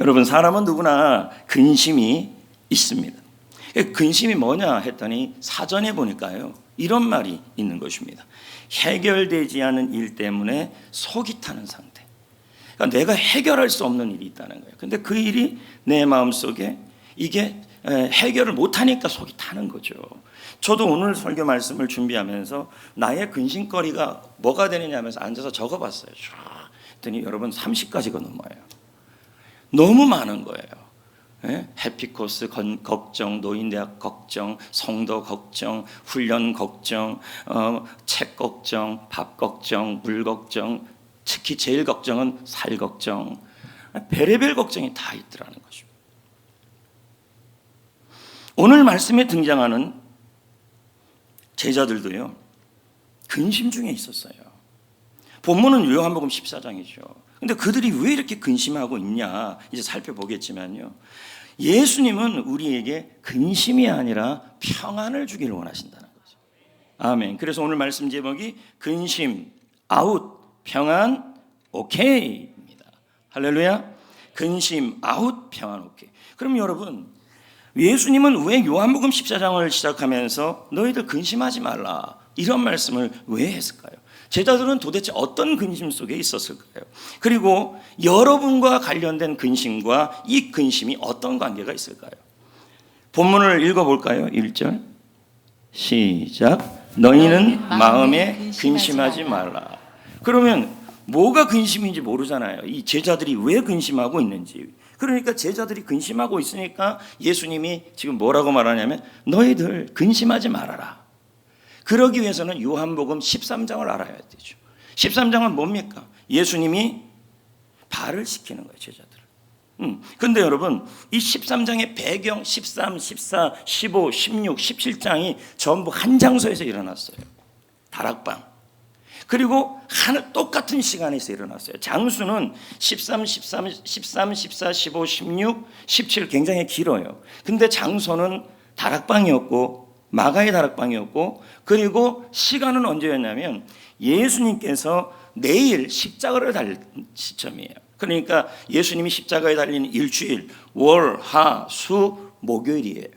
여러분, 사람은 누구나 근심이 있습니다. 근심이 뭐냐 했더니 사전에 보니까요, 이런 말이 있는 것입니다. 해결되지 않은 일 때문에 속이 타는 상태. 그러니까 내가 해결할 수 없는 일이 있다는 거예요. 근데 그 일이 내 마음속에 이게 해결을 못하니까 속이 타는 거죠. 저도 오늘 설교 말씀을 준비하면서 나의 근심거리가 뭐가 되느냐 하면서 앉아서 적어봤어요. 그랬더니 여러분 30가지가 넘어요. 너무 많은 거예요. 해피코스 걱정, 노인대학 걱정, 성도 걱정, 훈련 걱정, 책 걱정, 밥 걱정, 물 걱정, 특히 제일 걱정은 살 걱정, 별의별 걱정이 다 있더라는 것입니다. 오늘 말씀에 등장하는 제자들도요, 근심 중에 있었어요. 본문은 요한복음 14장이죠. 근데 그들이 왜 이렇게 근심하고 있냐 이제 살펴보겠지만요, 예수님은 우리에게 근심이 아니라 평안을 주기를 원하신다는 거죠. 아멘. 그래서 오늘 말씀 제목이 근심 아웃, 평안 오케이입니다. 할렐루야. 근심 아웃, 평안 오케이. 그럼 여러분, 예수님은 왜 요한복음 14장을 시작하면서 너희들 근심하지 말라 이런 말씀을 왜 했을까요? 제자들은 도대체 어떤 근심 속에 있었을까요? 그리고 여러분과 관련된 근심과 이 근심이 어떤 관계가 있을까요? 본문을 읽어볼까요? 1절 시작. 너희는 마음에 근심하지 말라. 그러면 뭐가 근심인지 모르잖아요. 이 제자들이 왜 근심하고 있는지. 그러니까 제자들이 근심하고 있으니까 예수님이 지금 뭐라고 말하냐면 너희들 근심하지 말아라. 그러기 위해서는 요한복음 13장을 알아야 되죠. 13장은 뭡니까? 예수님이 발을 씻기는 거예요, 제자들을. 근데 여러분, 이 13장의 배경 13, 14, 15, 16, 17장이 전부 한 장소에서 일어났어요. 다락방. 그리고 똑같은 시간에서 일어났어요. 장수는 13, 14, 15, 16, 17 굉장히 길어요. 근데 장소는 다락방이었고 마가의 다락방이었고, 그리고 시간은 언제였냐면 예수님께서 내일 십자가를 달릴 시점이에요. 그러니까 예수님이 십자가에 달리는 일주일, 월, 화, 수, 목요일이에요.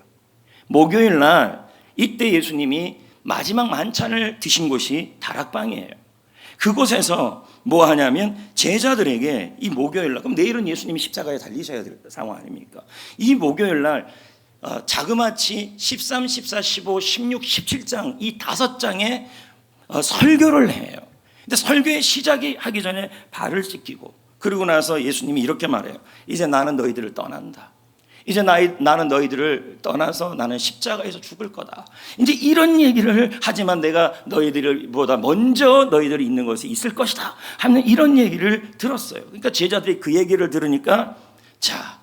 목요일 날 이때 예수님이 마지막 만찬을 드신 곳이 다락방이에요. 그곳에서 뭐 하냐면 제자들에게 이 목요일 날, 그럼 내일은 예수님이 십자가에 달리셔야 될 상황 아닙니까? 이 목요일 날 자그마치 13, 14, 15, 16, 17장 이 5장의 설교를 해요. 근데 설교의 시작이 하기 전에 발을 씻기고, 그리고 나서 예수님이 이렇게 말해요. 이제 나는 너희들을 떠난다. 이제 나는 너희들을 떠나서 나는 십자가에서 죽을 거다. 이제 이런 얘기를 하지만 내가 너희들보다 먼저 너희들이 있는 곳에 있을 것이다 하는 이런 얘기를 들었어요. 그러니까 제자들이 그 얘기를 들으니까 자,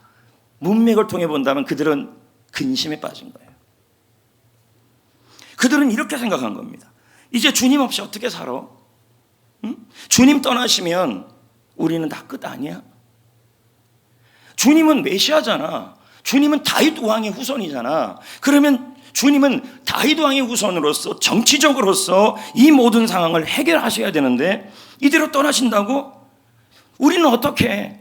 문맥을 통해 본다면 그들은 근심에 빠진 거예요. 그들은 이렇게 생각한 겁니다. 이제 주님 없이 어떻게 살아? 응? 주님 떠나시면 우리는 다 끝 아니야? 주님은 메시아잖아. 주님은 다윗 왕의 후손이잖아. 그러면 주님은 다윗 왕의 후손으로서 정치적으로서 이 모든 상황을 해결하셔야 되는데 이대로 떠나신다고? 우리는 어떻게?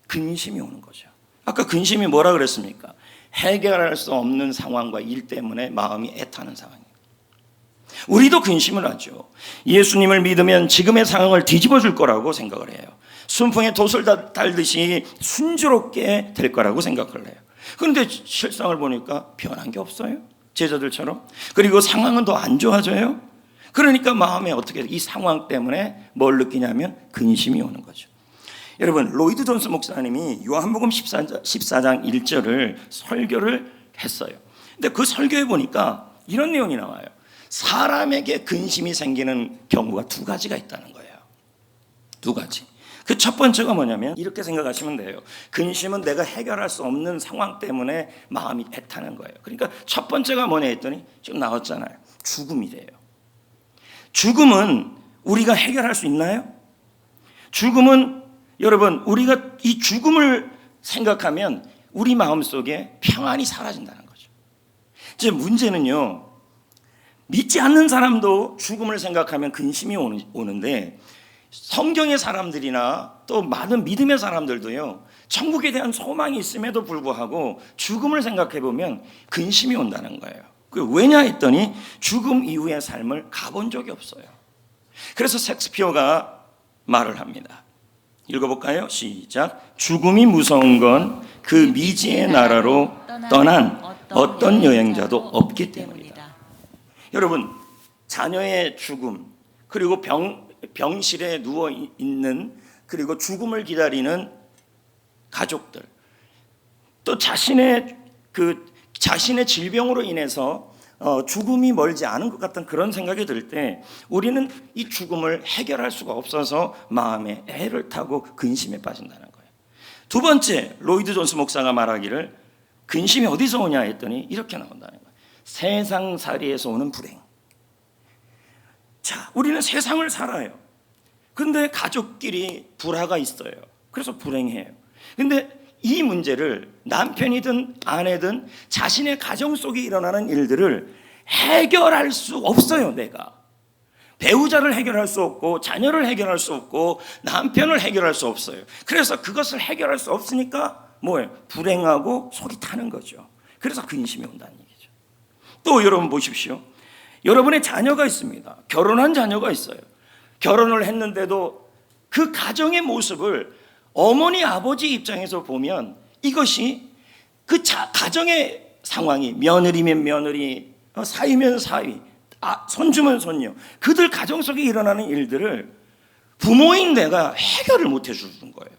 근심이 오는 거죠. 아까 근심이 뭐라 그랬습니까? 해결할 수 없는 상황과 일 때문에 마음이 애타는 상황입니다. 우리도 근심을 하죠. 예수님을 믿으면 지금의 상황을 뒤집어 줄 거라고 생각을 해요. 순풍에 돛을 달듯이 순조롭게 될 거라고 생각을 해요. 그런데 실상을 보니까 변한 게 없어요, 제자들처럼. 그리고 상황은 더 안 좋아져요. 그러니까 마음에 어떻게 이 상황 때문에 뭘 느끼냐면 근심이 오는 거죠. 여러분, 로이드 존스 목사님이 요한복음 14장 1절을 설교를 했어요. 근데 그 설교에 보니까 이런 내용이 나와요. 사람에게 근심이 생기는 경우가 2가지가 있다는 거예요. 2가지. 그 첫 번째가 뭐냐면 이렇게 생각하시면 돼요. 근심은 내가 해결할 수 없는 상황 때문에 마음이 애타는 거예요. 그러니까 첫 번째가 뭐냐 했더니 지금 나왔잖아요. 죽음이래요. 죽음은 우리가 해결할 수 있나요? 죽음은 여러분, 우리가 이 죽음을 생각하면 우리 마음속에 평안이 사라진다는 거죠. 이제 문제는요, 믿지 않는 사람도 죽음을 생각하면 근심이 오는데 성경의 사람들이나 또 많은 믿음의 사람들도요, 천국에 대한 소망이 있음에도 불구하고 죽음을 생각해 보면 근심이 온다는 거예요. 왜냐 했더니 죽음 이후의 삶을 가본 적이 없어요. 그래서 셰익스피어가 말을 합니다. 읽어볼까요? 시작. 죽음이 무서운 건 그 미지의 나라로 떠난 어떤 여행자도 없기 때문이다. 여러분, 자녀의 죽음, 그리고 병실에 누워 있는, 그리고 죽음을 기다리는 가족들, 또 자신의 질병으로 인해서 죽음이 멀지 않은 것 같은 그런 생각이 들 때 우리는 이 죽음을 해결할 수가 없어서 마음에 애를 타고 근심에 빠진다는 거예요. 두 번째, 로이드 존스 목사가 말하기를 근심이 어디서 오냐 했더니 이렇게 나온다는 거예요. 세상살이에서 오는 불행. 자, 우리는 세상을 살아요. 근데 가족끼리 불화가 있어요. 그래서 불행해요. 근데 이 문제를 남편이든 아내든 자신의 가정 속에 일어나는 일들을 해결할 수 없어요. 내가 배우자를 해결할 수 없고, 자녀를 해결할 수 없고, 남편을 해결할 수 없어요. 그래서 그것을 해결할 수 없으니까 뭐예요? 불행하고 속이 타는 거죠. 그래서 근심이 온다는 얘기죠. 또 여러분 보십시오. 여러분의 자녀가 있습니다. 결혼한 자녀가 있어요. 결혼을 했는데도 그 가정의 모습을 어머니 아버지 입장에서 보면 이것이 그 가정의 상황이, 며느리면 며느리, 사위면 사위, 손주면 손녀, 그들 가정 속에 일어나는 일들을 부모인 내가 해결을 못 해주는 거예요.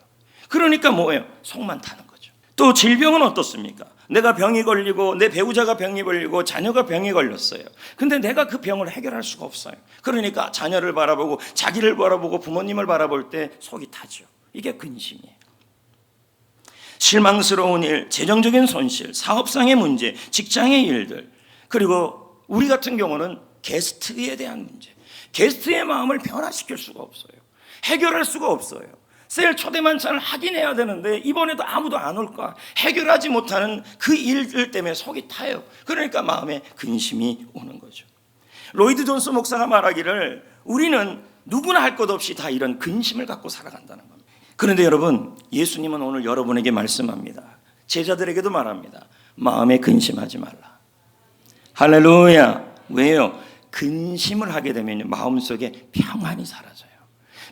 그러니까 뭐예요? 속만 타는 거죠. 또 질병은 어떻습니까? 내가 병이 걸리고 내 배우자가 병이 걸리고 자녀가 병이 걸렸어요. 근데 내가 그 병을 해결할 수가 없어요. 그러니까 자녀를 바라보고 자기를 바라보고 부모님을 바라볼 때 속이 타죠. 이게 근심이에요. 실망스러운 일, 재정적인 손실, 사업상의 문제, 직장의 일들, 그리고 우리 같은 경우는 게스트에 대한 문제, 게스트의 마음을 변화시킬 수가 없어요. 해결할 수가 없어요. 셀 초대 만찬을 하긴 해야 되는데 이번에도 아무도 안 올까, 해결하지 못하는 그 일들 때문에 속이 타요. 그러니까 마음에 근심이 오는 거죠. 로이드 존스 목사가 말하기를 우리는 누구나 할 것 없이 다 이런 근심을 갖고 살아간다는 겁니다. 그런데 여러분, 예수님은 오늘 여러분에게 말씀합니다. 제자들에게도 말합니다. 마음에 근심하지 말라. 할렐루야. 왜요? 근심을 하게 되면 마음속에 평안이 사라져요.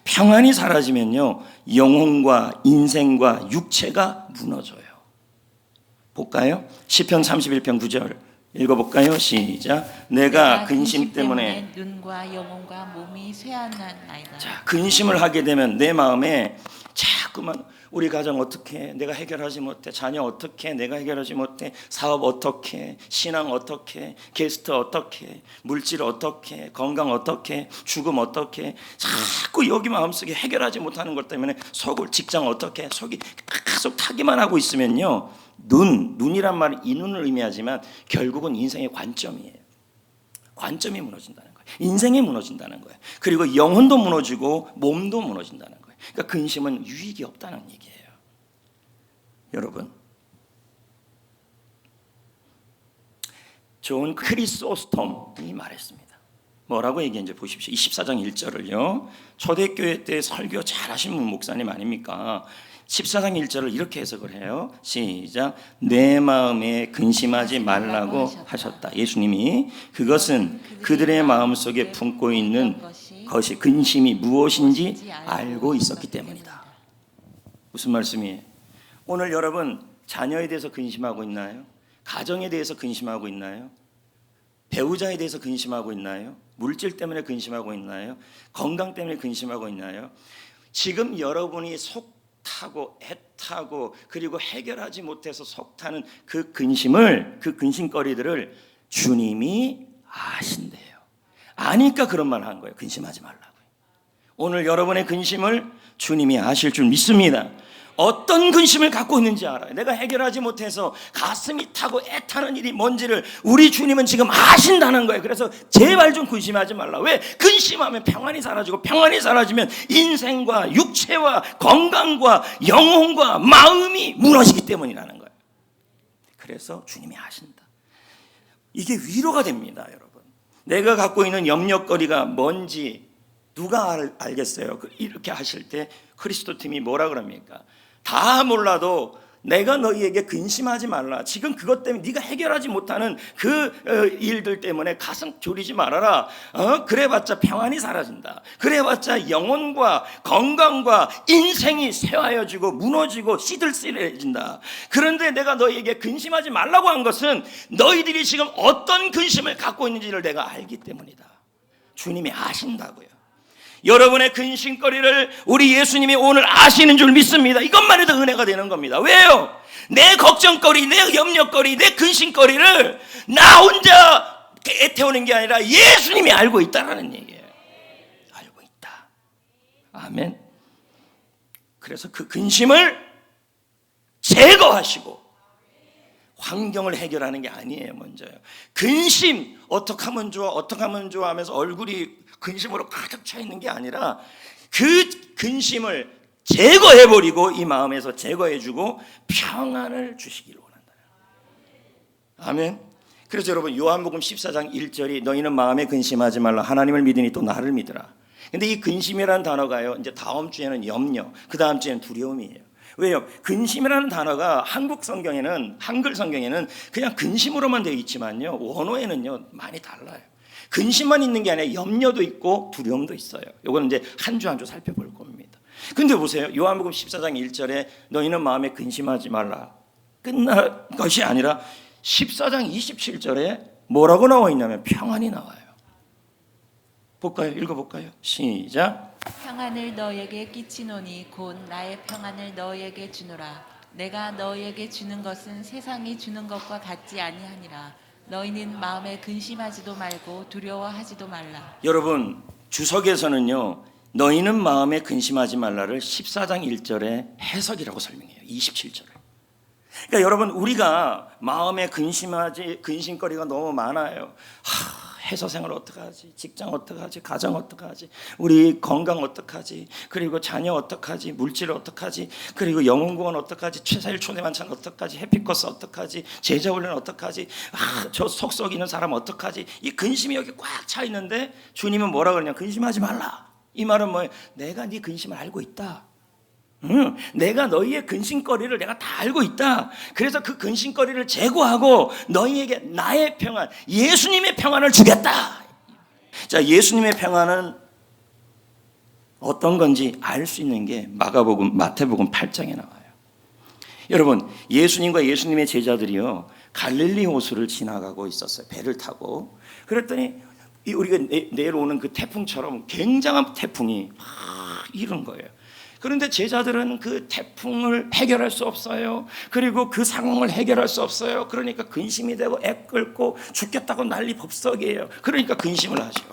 평안이 사라지면요, 영혼과 인생과 육체가 무너져요. 볼까요? 시편 31편 9절 읽어볼까요? 시작. 내가 근심 때문에 눈과 영혼과 몸이 쇠한나이다. 자, 근심을 하게 되면 내 마음에 자꾸만 우리 가정 어떻게 해? 내가 해결하지 못해. 자녀 어떻게 해? 내가 해결하지 못해. 사업 어떻게 해? 신앙 어떻게 해? 게스트 어떻게 해? 물질 어떻게 해? 건강 어떻게 해? 죽음 어떻게 해? 자꾸 여기 마음속에 해결하지 못하는 것 때문에 속을, 직장 어떻게 해? 속이 계속 타기만 하고 있으면요, 눈이란 말은 이 눈을 의미하지만 결국은 인생의 관점이에요. 관점이 무너진다는 거예요. 인생이 무너진다는 거예요. 그리고 영혼도 무너지고 몸도 무너진다는 거예요. 그러니까 근심은 유익이 없다는 얘기예요. 여러분, 존 크리소스톰이 말했습니다. 뭐라고 얘기했는지 보십시오. 24장 1절을요. 초대교회 때 설교 잘하신 분 목사님 아닙니까? 14장 1절을 이렇게 해석을 해요. 시작. 내 마음에 근심하지 말라고 하셨다. 예수님이 그것은 그들의 마음속에 품고 있는 것이 근심이 무엇인지 알고 있었기 때문이다. 무슨 말씀이에요? 오늘 여러분 자녀에 대해서 근심하고 있나요? 가정에 대해서 근심하고 있나요? 배우자에 대해서 근심하고 있나요? 물질 때문에 근심하고 있나요? 건강 때문에 근심하고 있나요? 지금 여러분이 속타고 애타고 그리고 해결하지 못해서 속타는 그 근심을, 그 근심거리들을 주님이 아신대요. 아니까 그런 말 한 거예요. 근심하지 말라고요. 오늘 여러분의 근심을 주님이 아실 줄 믿습니다. 어떤 근심을 갖고 있는지 알아요. 내가 해결하지 못해서 가슴이 타고 애타는 일이 뭔지를 우리 주님은 지금 아신다는 거예요. 그래서 제발 좀 근심하지 말라. 왜? 근심하면 평안이 사라지고, 평안이 사라지면 인생과 육체와 건강과 영혼과 마음이 무너지기 때문이라는 거예요. 그래서 주님이 아신다. 이게 위로가 됩니다, 여러분. 내가 갖고 있는 염려거리가 뭔지 누가 알겠어요? 이렇게 하실 때 그리스도 팀이 뭐라 그럽니까? 다 몰라도 내가 너희에게 근심하지 말라. 지금 그것 때문에 네가 해결하지 못하는 그 일들 때문에 가슴 졸이지 말아라. 그래봤자 평안이 사라진다. 그래봤자 영혼과 건강과 인생이 쇠하여지고 무너지고 시들시들해진다. 그런데 내가 너희에게 근심하지 말라고 한 것은 너희들이 지금 어떤 근심을 갖고 있는지를 내가 알기 때문이다. 주님이 아신다고요. 여러분의 근심거리를 우리 예수님이 오늘 아시는 줄 믿습니다. 이것만 해도 은혜가 되는 겁니다. 왜요? 내 걱정거리, 내 염려거리, 내 근심거리를 나 혼자 애태우는 게 아니라 예수님이 알고 있다라는 얘기예요. 알고 있다. 아멘. 그래서 그 근심을 제거하시고 환경을 해결하는 게 아니에요. 먼저요. 근심 어떻게 하면 좋아, 어떻게 하면 좋아 하면서 얼굴이 근심으로 가득 차 있는 게 아니라 그 근심을 제거해버리고 이 마음에서 제거해주고 평안을 주시기를 원한다. 아멘. 그래서 여러분 요한복음 14장 1절이 너희는 마음에 근심하지 말라. 하나님을 믿으니 또 나를 믿으라. 근데 이 근심이라는 단어가요, 이제 다음 주에는 염려, 그 다음 주에는 두려움이에요. 왜요? 근심이라는 단어가 한국 성경에는, 한글 성경에는 그냥 근심으로만 되어 있지만요, 원어에는요 많이 달라요. 근심만 있는 게 아니라 염려도 있고 두려움도 있어요. 이거는 이제 한 주 한 주 살펴볼 겁니다. 근데 보세요. 요한복음 14장 1절에 너희는 마음에 근심하지 말라. 끝날 것이 아니라 14장 27절에 뭐라고 나와 있냐면 평안이 나와요. 볼까요? 읽어볼까요? 시작. 평안을 너에게 끼치노니 곧 나의 평안을 너에게 주노라. 내가 너에게 주는 것은 세상이 주는 것과 같지 아니하니라. 너희는 마음에 근심하지도 말고 두려워하지도 말라. 여러분 주석에서는요 너희는 마음에 근심하지 말라를 14장 1절에 해석이라고 설명해요. 27절을. 그러니까 여러분 우리가 마음에 근심거리가 너무 많아요. 회사 생활 어떡하지? 직장 어떡하지? 가정 어떡하지? 우리 건강 어떡하지? 그리고 자녀 어떡하지? 물질 어떡하지? 그리고 영혼구원 어떡하지? 최사일 초대만찬 어떡하지? 해피커스 어떡하지? 제자훈련 어떡하지? 저 속썩이는 사람 어떡하지? 이 근심이 여기 꽉 차 있는데 주님은 뭐라 그러냐? 근심하지 말라. 이 말은 뭐예요? 내가 네 근심을 알고 있다. 내가 너희의 근심거리를 내가 다 알고 있다. 그래서 그 근심거리를 제거하고 너희에게 나의 평안, 예수님의 평안을 주겠다. 자, 예수님의 평안은 어떤 건지 알 수 있는 게 마태복음 8장에 나와요. 여러분, 예수님과 예수님의 제자들이요 갈릴리 호수를 지나가고 있었어요. 배를 타고. 그랬더니 우리가 내일 오는 그 태풍처럼 굉장한 태풍이 이런 거예요. 그런데 제자들은 그 태풍을 해결할 수 없어요. 그리고 그 상황을 해결할 수 없어요. 그러니까 근심이 되고 애 끓고 죽겠다고 난리 법석이에요. 그러니까 근심을 하죠.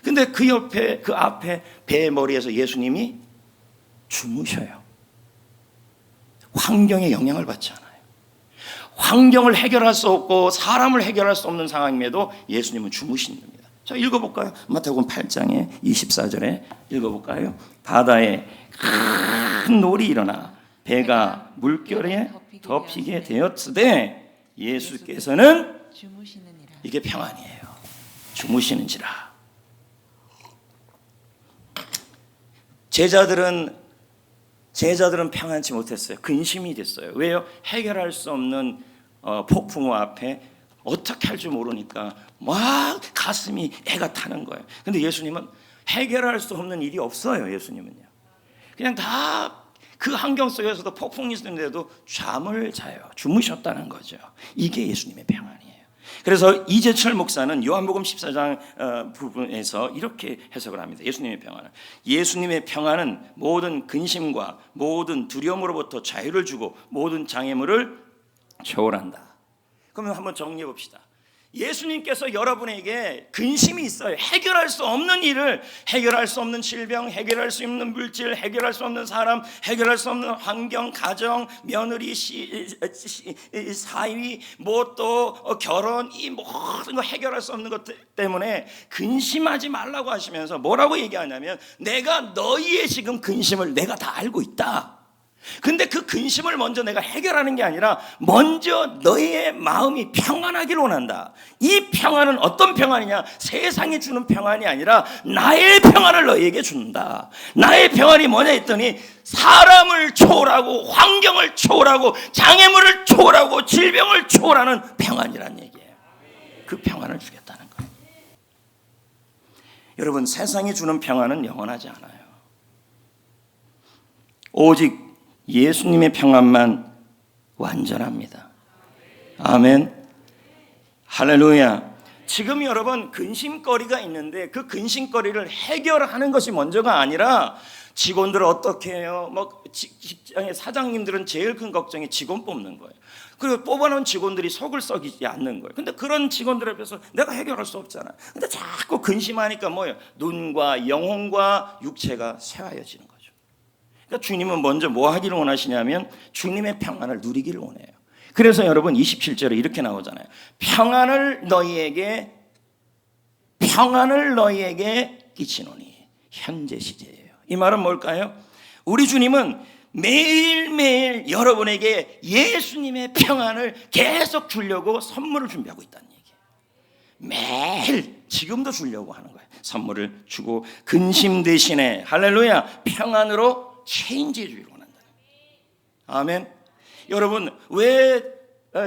근데 그 옆에, 그 앞에 배 머리에서 예수님이 주무셔요. 환경에 영향을 받지 않아요. 환경을 해결할 수 없고 사람을 해결할 수 없는 상황임에도 예수님은 주무시는 겁니다. 자, 읽어볼까요? 마태복음 8장에 24절에 읽어볼까요? 바다에 큰 놀이 일어나 배가 물결에 덮이게 되었으되 예수께서는 주무시느니라. 이게 평안이에요. 주무시는지라. 제자들은 평안치 못했어요. 근심이 됐어요. 왜요? 해결할 수 없는 폭풍우 앞에 어떻게 할 줄 모르니까 막 가슴이 애가 타는 거예요. 근데 예수님은 해결할 수 없는 일이 없어요. 예수님은요. 그냥 다 그 환경 속에서도 폭풍이 있는데도 잠을 자요. 주무셨다는 거죠. 이게 예수님의 평안이에요. 그래서 이재철 목사는 요한복음 14장 부분에서 이렇게 해석을 합니다. 예수님의 평안은, 예수님의 평안은 모든 근심과 모든 두려움으로부터 자유를 주고 모든 장애물을 초월한다. 그러면 한번 정리해 봅시다. 예수님께서 여러분에게 근심이 있어요. 해결할 수 없는 일을, 해결할 수 없는 질병, 해결할 수 없는 물질, 해결할 수 없는 사람, 해결할 수 없는 환경, 가정, 며느리, 사위, 뭐 또 결혼, 이 모든 거 해결할 수 없는 것 때문에 근심하지 말라고 하시면서 뭐라고 얘기하냐면 내가 너희의 지금 근심을 내가 다 알고 있다. 근데 그 근심을 먼저 내가 해결하는 게 아니라 먼저 너의 마음이 평안하기를 원한다. 이 평안은 어떤 평안이냐? 세상이 주는 평안이 아니라 나의 평안을 너에게 준다. 나의 평안이 뭐냐 했더니 사람을 초월하고 환경을 초월하고 장애물을 초월하고 질병을 초월하는 평안이란 얘기예요. 그 평안을 주겠다는 거예요. 여러분, 세상이 주는 평안은 영원하지 않아요. 오직 예수님의 평안만 완전합니다. 아멘. 할렐루야. 지금 여러분 근심거리가 있는데 그 근심거리를 해결하는 것이 먼저가 아니라 직원들 어떻게 해요? 직장의 사장님들은 제일 큰 걱정이 직원 뽑는 거예요. 그리고 뽑아놓은 직원들이 속을 썩이지 않는 거예요. 근데 그런 직원들 앞에서 내가 해결할 수 없잖아요. 근데 자꾸 근심하니까 뭐예요? 눈과 영혼과 육체가 쇠하여지는 거예요. 그러니까 주님은 먼저 뭐 하기를 원하시냐면 주님의 평안을 누리기를 원해요. 그래서 여러분 27절에 이렇게 나오잖아요. 평안을 너희에게 끼치노니. 현재 시제예요. 이 말은 뭘까요? 우리 주님은 매일매일 여러분에게 예수님의 평안을 계속 주려고 선물을 준비하고 있다는 얘기예요. 매일 지금도 주려고 하는 거예요. 선물을 주고 근심 대신에 할렐루야 평안으로 체인지해 주기를 원한다. 아멘. 여러분, 왜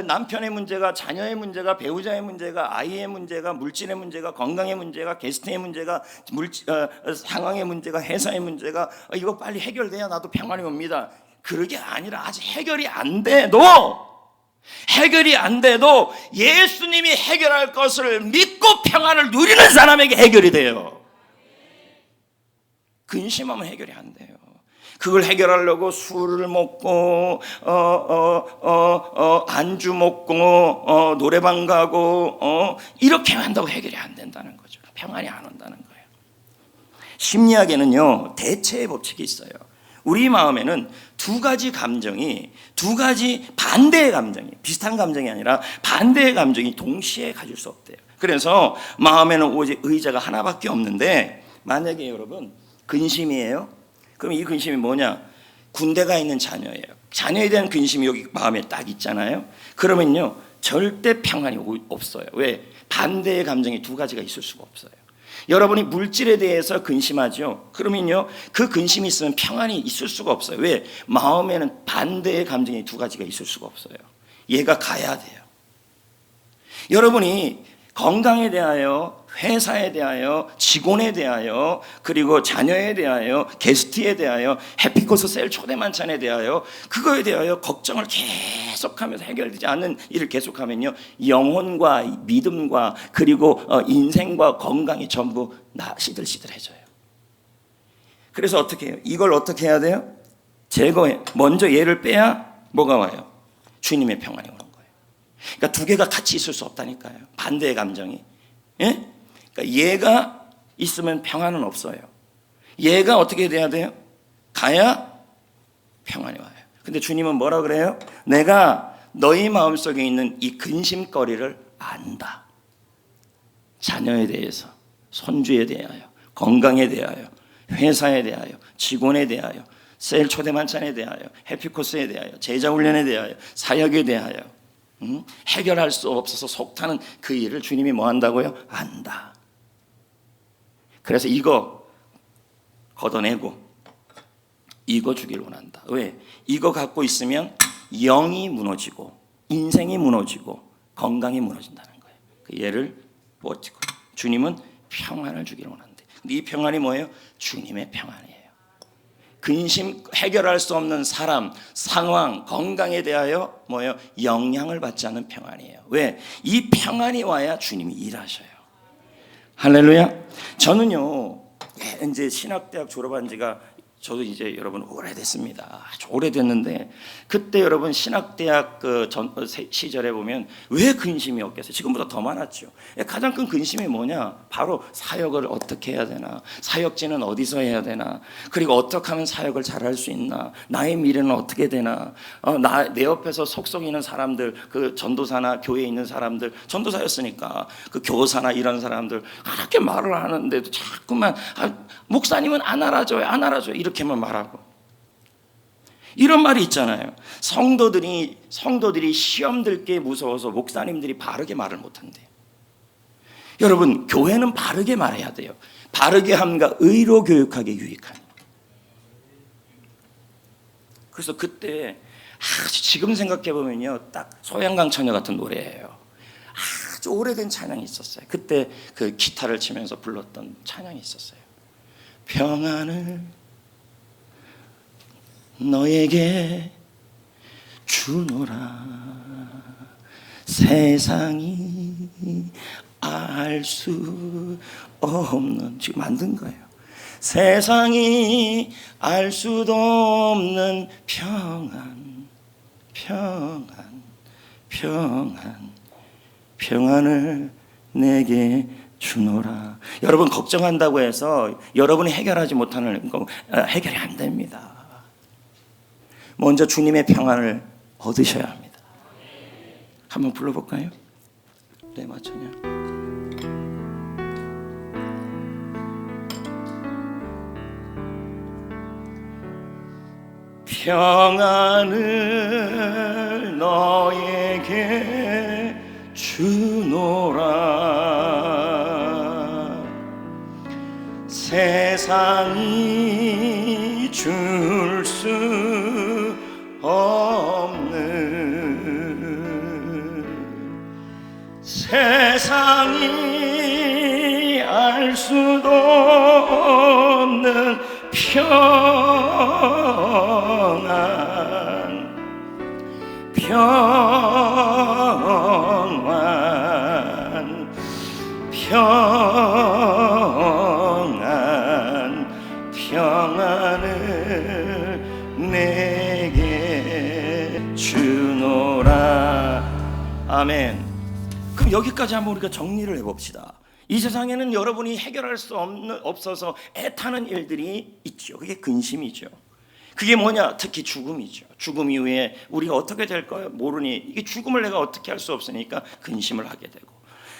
남편의 문제가, 자녀의 문제가, 배우자의 문제가, 아이의 문제가, 물질의 문제가, 건강의 문제가, 게스트의 문제가, 상황의 문제가, 회사의 문제가 이거 빨리 해결돼야 나도 평안이 옵니다. 그러게 아니라 아직 해결이 안 돼도 예수님이 해결할 것을 믿고 평안을 누리는 사람에게 해결이 돼요. 근심하면 해결이 안 돼요. 그걸 해결하려고 술을 먹고 안주 먹고 노래방 가고 이렇게 한다고 해결이 안 된다는 거죠. 평안이 안 온다는 거예요. 심리학에는요 대체의 법칙이 있어요. 우리 마음에는 두 가지 감정이, 두 가지 반대의 감정이, 비슷한 감정이 아니라 반대의 감정이 동시에 가질 수 없대요. 그래서 마음에는 오직 의자가 하나밖에 없는데 만약에 여러분 근심이에요. 그럼 이 근심이 뭐냐? 군대가 있는 자녀예요. 자녀에 대한 근심이 여기 마음에 딱 있잖아요. 그러면요 절대 평안이 없어요. 왜? 반대의 감정이 두 가지가 있을 수가 없어요. 여러분이 물질에 대해서 근심하죠. 그러면요 그 근심이 있으면 평안이 있을 수가 없어요. 왜? 마음에는 반대의 감정이 두 가지가 있을 수가 없어요. 얘가 가야 돼요. 여러분이 건강에 대하여, 회사에 대하여, 직원에 대하여, 그리고 자녀에 대하여, 게스트에 대하여, 해피코스 셀 초대 만찬에 대하여, 그거에 대하여 걱정을 계속하면서 해결되지 않는 일을 계속하면요 영혼과 믿음과 그리고 인생과 건강이 전부 시들시들해져요. 그래서 어떻게 해요? 이걸 어떻게 해야 돼요? 제거해. 먼저 얘를 빼야 뭐가 와요? 주님의 평안이 오는 거예요. 그러니까 두 개가 같이 있을 수 없다니까요. 반대의 감정이. 예? 그러니까 얘가 있으면 평안은 없어요. 얘가 어떻게 돼야 돼요? 가야 평안이 와요. 근데 주님은 뭐라 그래요? 내가 너희 마음속에 있는 이 근심거리를 안다. 자녀에 대해서, 손주에 대하여, 건강에 대하여, 회사에 대하여, 직원에 대하여, 셀 초대 만찬에 대하여, 해피코스에 대하여, 제자 훈련에 대하여, 사역에 대하여 해결할 수 없어서 속타는 그 일을 주님이 뭐 한다고요? 안다. 그래서 이거 걷어내고 이거 주길 원한다. 왜? 이거 갖고 있으면 영이 무너지고 인생이 무너지고 건강이 무너진다는 거예요. 그 얘를 버티고 주님은 평안을 주기를 원한대. 근데 이 평안이 뭐예요? 주님의 평안이에요. 근심 해결할 수 없는 사람, 상황, 건강에 대하여 뭐예요? 영향을 받지 않는 평안이에요. 왜? 이 평안이 와야 주님이 일하셔요. 할렐루야. 저는요 이제 신학대학 졸업한 지가 저도 이제 여러분 오래됐습니다. 아주 오래됐는데 그때 여러분 신학대학 시절에 보면 왜 근심이 없겠어요? 지금보다 더 많았죠. 가장 큰 근심이 뭐냐? 바로 사역을 어떻게 해야 되나? 사역지는 어디서 해야 되나? 그리고 어떻게 하면 사역을 잘할 수 있나? 나의 미래는 어떻게 되나? 내 옆에서 속썩이는 사람들, 그 전도사나 교회에 있는 사람들, 전도사였으니까 그 교사나 이런 사람들 그렇게 말을 하는데도 자꾸만 목사님은 안 알아줘요, 안 알아줘요 이렇게만 말하고 이런 말이 있잖아요. 성도들이 시험 들게 무서워서 목사님들이 바르게 말을 못한대요. 여러분, 교회는 바르게 말해야 돼요. 바르게 함과 의로 교육하게 유익한. 그래서 그때 지금 생각해 보면요, 딱 소양강 처녀 같은 노래예요. 아주 오래된 찬양이 있었어요. 그때 그 기타를 치면서 불렀던 찬양이 있었어요. 평안을 너에게 주노라 세상이 알 수 없는, 지금 만든 거예요. 세상이 알 수도 없는 평안을 내게 주노라. 여러분, 걱정한다고 해서 여러분이 해결하지 못하는 거 해결이 안 됩니다. 먼저 주님의 평안을 얻으셔야 합니다. 한번 불러볼까요? 네, 맞춰요. 평안을 너에게 주노라 세상이 줄 수 없는 세상이 알 수도 없는 평안을 내게 주노라. 아멘. 그럼 여기까지 한번 우리가 정리를 해봅시다. 이 세상에는 여러분이 해결할 수 없어서 애타는 일들이 있죠. 그게 근심이죠. 그게 뭐냐? 특히 죽음이죠. 죽음 이후에 우리가 어떻게 될까 모르니, 이게 죽음을 내가 어떻게 할 수 없으니까 근심을 하게 되고,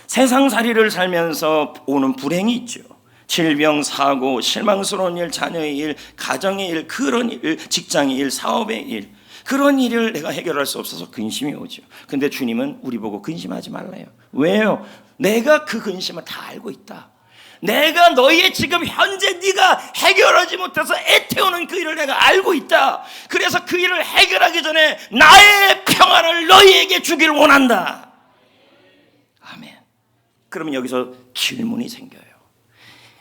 세상살이를 살면서 오는 불행이 있죠. 질병, 사고, 실망스러운 일, 자녀의 일, 가정의 일, 그런 일, 직장의 일, 사업의 일, 그런 일을 내가 해결할 수 없어서 근심이 오죠. 근데 주님은 우리 보고 근심하지 말래요. 왜요? 내가 그 근심을 다 알고 있다. 내가 너희의 지금 현재 네가 해결하지 못해서 애태우는 그 일을 내가 알고 있다. 그래서 그 일을 해결하기 전에 나의 평안을 너희에게 주기를 원한다. 아멘. 그러면 여기서 질문이 생겨요.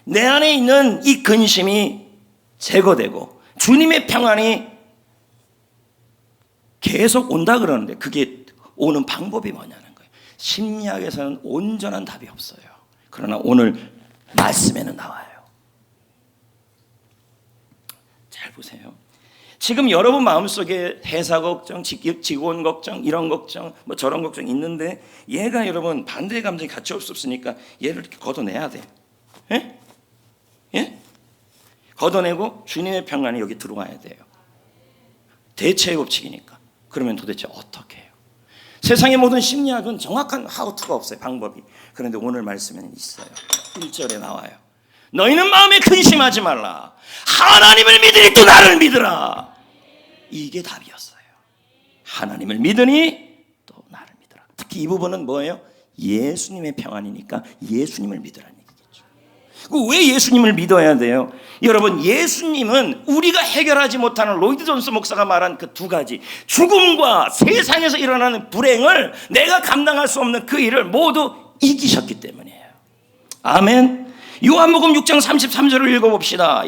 내 안에 있는 이 근심이 제거되고 주님의 평안이 계속 온다 그러는데, 그게 오는 방법이 뭐냐는 거예요. 심리학에서는 온전한 답이 없어요. 그러나 오늘 말씀에는 나와요. 잘 보세요. 지금 여러분 마음속에 회사 걱정, 직원 걱정, 이런 걱정, 뭐 저런 걱정 있는데, 얘가 여러분 반대의 감정이 같이 올 수 없으니까 얘를 이렇게 걷어내야 돼. 예? 예? 걷어내고 주님의 평안이 여기 들어와야 돼요. 대체의 법칙이니까. 그러면 도대체 어떻게 해요? 세상의 모든 심리학은 정확한 하우투가 없어요. 방법이. 그런데 오늘 말씀에는 있어요. 1절에 나와요. 너희는 마음에 근심하지 말라. 하나님을 믿으니 또 나를 믿으라. 이게 답이었어요. 하나님을 믿으니 또 나를 믿으라. 특히 이 부분은 뭐예요? 예수님의 평안이니까 예수님을 믿으라는 얘기겠죠. 왜 예수님을 믿어야 돼요? 여러분, 예수님은 우리가 해결하지 못하는, 로이드 존스 목사가 말한 그 두 가지, 죽음과 세상에서 일어나는 불행을 내가 감당할 수 없는 그 일을 모두 이기셨기 때문이에요. 아멘. 요한복음 6장 33절을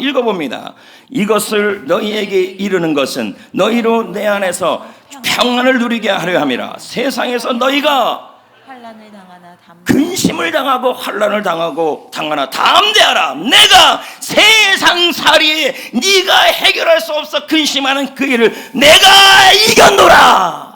읽어봅니다. 이것을 너희에게 이르는 것은 너희로 내 안에서 평안을 누리게 하려 함이라. 세상에서 너희가 환난을 당하나 근심을 당하고 환난을 당하나 담대하라. 내가 세상살이에 네가 해결할 수 없어 근심하는 그 일을 내가 이겼노라.